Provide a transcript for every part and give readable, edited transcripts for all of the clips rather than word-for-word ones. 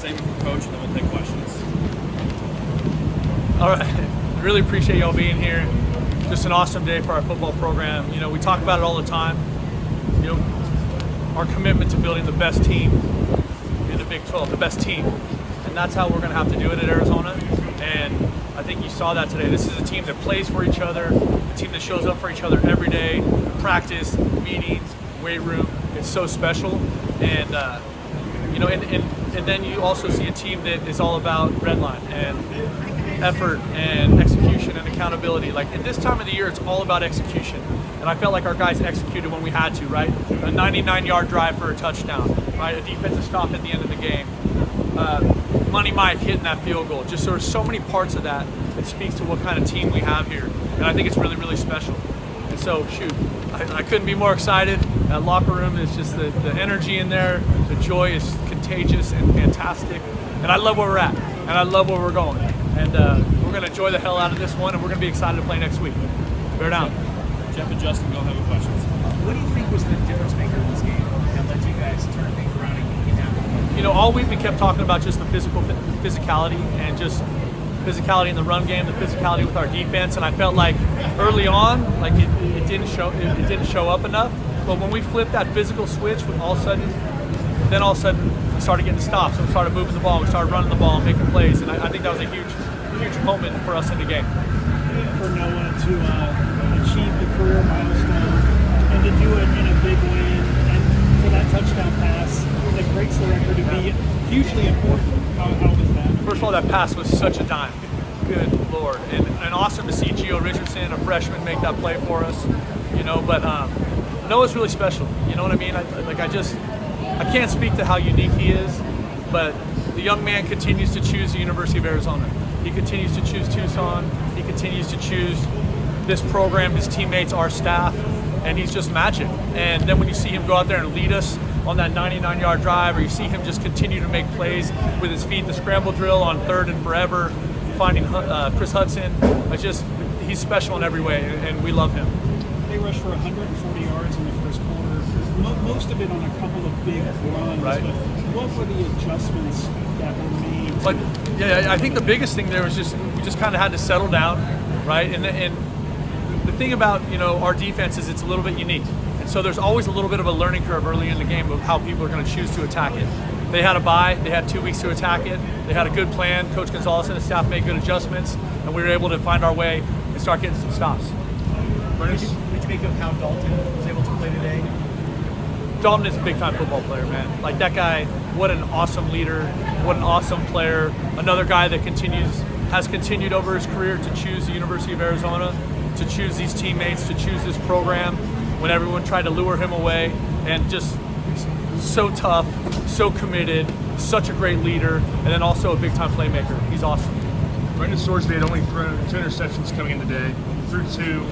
statement from Coach, and then we'll take questions. All right. Really appreciate y'all being here. Just an awesome day for our football program. You know, we talk about it all the time. You know, our commitment to building the best team in the Big 12, the best team. And that's how we're going to have to do it at Arizona. And I think you saw that today. This is a team that plays for each other, a team that shows up for each other every day, practice, meetings, weight room. It's so special. And, you know, and then you also see a team that is all about red line and effort and execution and accountability. Like at this time of the year, it's all about execution. And I felt like our guys executed when we had to, right? A 99-yard drive for a touchdown, right? A defensive stop at the end of the game. Money Mike hitting that field goal. Just there's so many parts of that that speaks to what kind of team we have here. And I think it's really, really special. And so, shoot, I couldn't be more excited. That locker room is just the energy in there. The joy is contagious and fantastic. And I love where we're at. And I love where we're going. And we're going to enjoy the hell out of this one, and we're going to be excited to play next week. Bear down. Jeff and Justin, go ahead with questions. What do you think was the difference maker in this game that led you guys to turn things around and get down? You know, all week we kept talking about just the physicality and just physicality in the run game, the physicality with our defense, and I felt like early on, like it didn't show up enough. But when we flipped that physical switch, all of a sudden we started getting stops. So we started moving the ball, we started running the ball and making plays, and I think that was a huge moment for us in the game. For Noah to achieve the career milestone and to do it in a big way, and for that touchdown pass that breaks the record to be hugely important. How was that? First of all, that pass was such a dime. Good Lord. And awesome to see Gio Richardson, a freshman, make that play for us. You know, but Noah's really special. You know what I mean? I can't speak to how unique he is, but the young man continues to choose the University of Arizona. He continues to choose Tucson. He continues to choose this program, his teammates, our staff, and he's just magic. And then when you see him go out there and lead us on that 99-yard drive, or you see him just continue to make plays with his feet, the scramble drill on third and forever, finding Chris Hudson, he's special in every way, and we love him. They rushed for 140 yards in the first quarter, most of it on a couple of big runs. Right. But what were the adjustments that were made? But yeah, I think the biggest thing there was we just kind of had to settle down, right? And the thing about our defense is it's a little bit unique, and so there's always a little bit of a learning curve early in the game of how people are going to choose to attack it. They had a bye, they had 2 weeks to attack it. They had a good plan. Coach Gonzalez and his staff made good adjustments, and we were able to find our way and start getting some stops. What did you make of how Dalton was able to play today? Dalton is a big-time football player, man. Like that guy, what an awesome leader, what an awesome player. Another guy that has continued over his career to choose the University of Arizona, to choose these teammates, to choose this program when everyone tried to lure him away, and just so tough, so committed, such a great leader, and then also a big-time playmaker. He's awesome. Brendan Sorsby had only thrown 2 interceptions coming in today, threw 2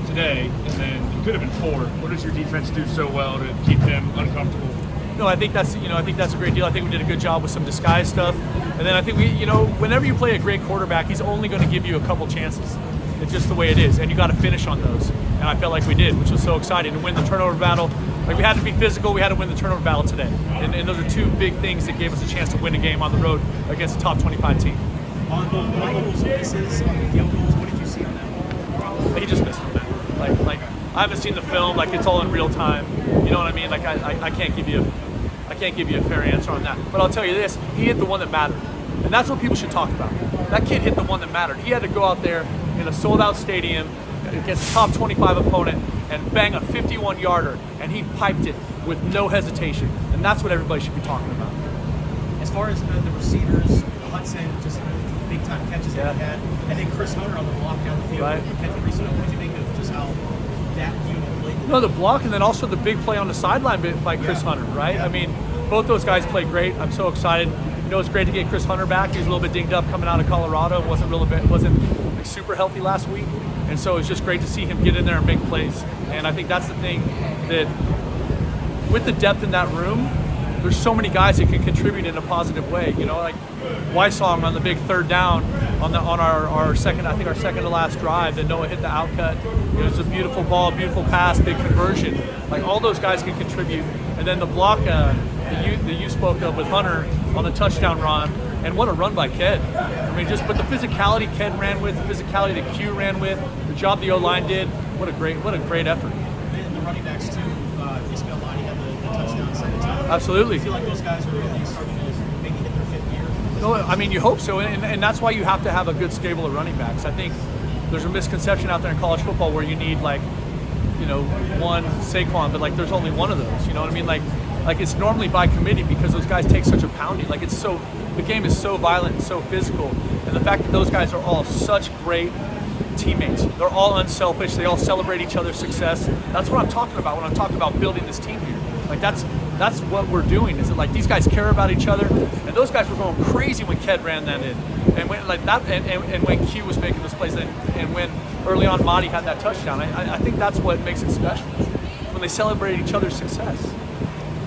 today, and then it could have been 4. What does your defense do so well to keep them uncomfortable? No, I think that's a great deal. I think we did a good job with some disguise stuff, and then I think whenever you play a great quarterback, he's only going to give you a couple chances. It's just the way it is, and you got to finish on those. And I felt like we did, which was so exciting to win the turnover battle. Like we had to be physical, we had to win the turnover battle today, and those are 2 big things that gave us a chance to win a game on the road against a top 25 team. On the Michael's misses on the field goals, what did you see on that? He just missed them. Like I haven't seen the film. Like it's all in real time. You know what I mean? Like I can't give you a fair answer on that. But I'll tell you this: he hit the one that mattered, and that's what people should talk about. That kid hit the one that mattered. He had to go out there in a sold-out stadium against a top 25 opponent and bang a 51-yarder, and he piped it with no hesitation. And that's what everybody should be talking about. As far as the receivers, Hudson, just big-time catches that he had, and then Chris Hunter on the block down the field. Right. What did you think of just how that unit played? No, the block, and then also the big play on the sideline by Chris Hunter, right? Yeah. I mean, both those guys played great. I'm so excited. It's great to get Chris Hunter back. He was a little bit dinged up coming out of Colorado. wasn't like super healthy last week, and so it's just great to see him get in there and make plays. And I think that's the thing, that with the depth in that room, there's so many guys that can contribute in a positive way. Like Wysong on the big third down on our second to last drive that Noah hit the outcut. It's a beautiful ball, beautiful pass, big conversion. Like all those guys can contribute. And then the block, that you spoke of with Hunter on the touchdown run, and what a run by Ked. I mean, but the physicality Ked ran with, the physicality that Q ran with, the job the O-line did, what a great effort. And the running backs too. Ismail Mahdi had the touchdown second time. Absolutely. I feel like those guys are really starting to maybe hit their fifth year. No, I mean, you hope so, and that's why you have to have a good stable of running backs. I think there's a misconception out there in college football where you need one Saquon, but there's only one of those. You know what I mean? Like it's normally by committee because those guys take such a pounding. The game is so violent and so physical, and the fact that those guys are all such great teammates. They're all unselfish. They all celebrate each other's success. That's what I'm talking about when I'm talking about building this team here. That's what we're doing. Is that these guys care about each other, and those guys were going crazy when Ked ran that in, and when and when Q was making those plays, and when early on Mahdi had that touchdown. I think that's what makes it special when they celebrate each other's success.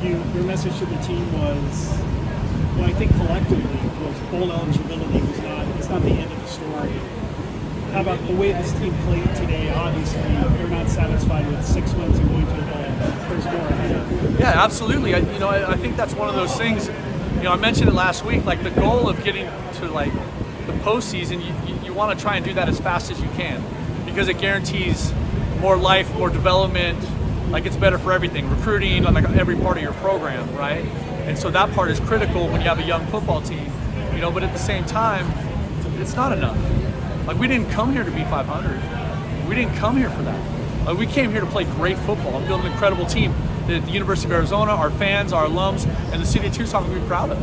Your message to the team was, well, I think collectively was bowl eligibility it's not the end of the story. How about the way this team played today? Obviously, they're not satisfied with 6 wins and going to the bowl. There's more ahead. Yeah, absolutely. I think that's one of those things. I mentioned it last week. The goal of getting to the postseason, you want to try and do that as fast as you can because it guarantees more life, more development. It's better for everything, recruiting, every part of your program, right? And so that part is critical when you have a young football team. But at the same time, it's not enough. We didn't come here to be 500. We didn't come here for that. We came here to play great football and build an incredible team that the University of Arizona, our fans, our alums, and the city of Tucson can be proud of.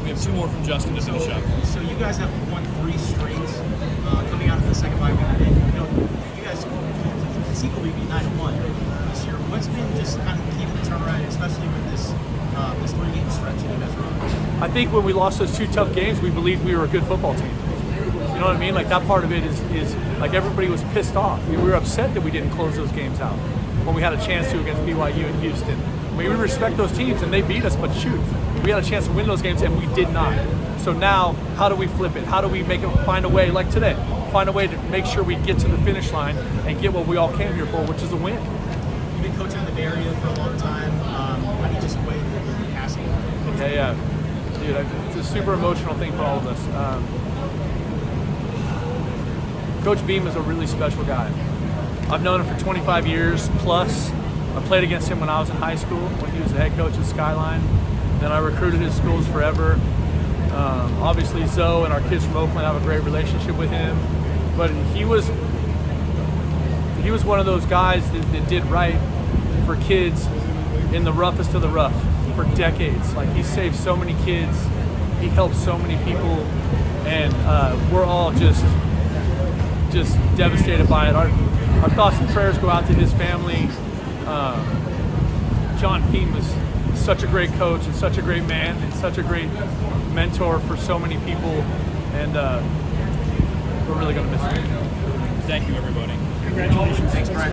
We have 2 more from Justin to finish up. So you guys have won 3 straight coming out of the second bye week. And, you guys conceivably be 9-1 this year. What's been just kind of key to the turnaround, especially with this 3-game stretch that you guys are on? I think when we lost those 2 tough games, we believed we were a good football team. You know what I mean? That part of it is everybody was pissed off. We were upset that we didn't close those games out when we had a chance to against BYU and Houston. We respect those teams and they beat us, but shoot, we had a chance to win those games and we did not. So now, how do we flip it? How do we find a way, like today, find a way to make sure we get to the finish line and get what we all came here for, which is a win. You've been coaching in the Bay Area for a long time. How do you just weigh the passing? Yeah. Dude, it's a super emotional thing for all of us. Coach Beam is a really special guy. I've known him for 25 years plus. I played against him when I was in high school, when he was the head coach at Skyline. Then I recruited his schools forever. Obviously, Zoe and our kids from Oakland have a great relationship with him. But he was one of those guys that did right for kids in the roughest of the rough for decades. He saved so many kids. He helped so many people. And we're all just devastated by it. Our thoughts and prayers go out to his family. John Peen was such a great coach and such a great man and such a great mentor for so many people, and we're really going to miss him. Thank you, everybody. Congratulations. Thanks, Brent.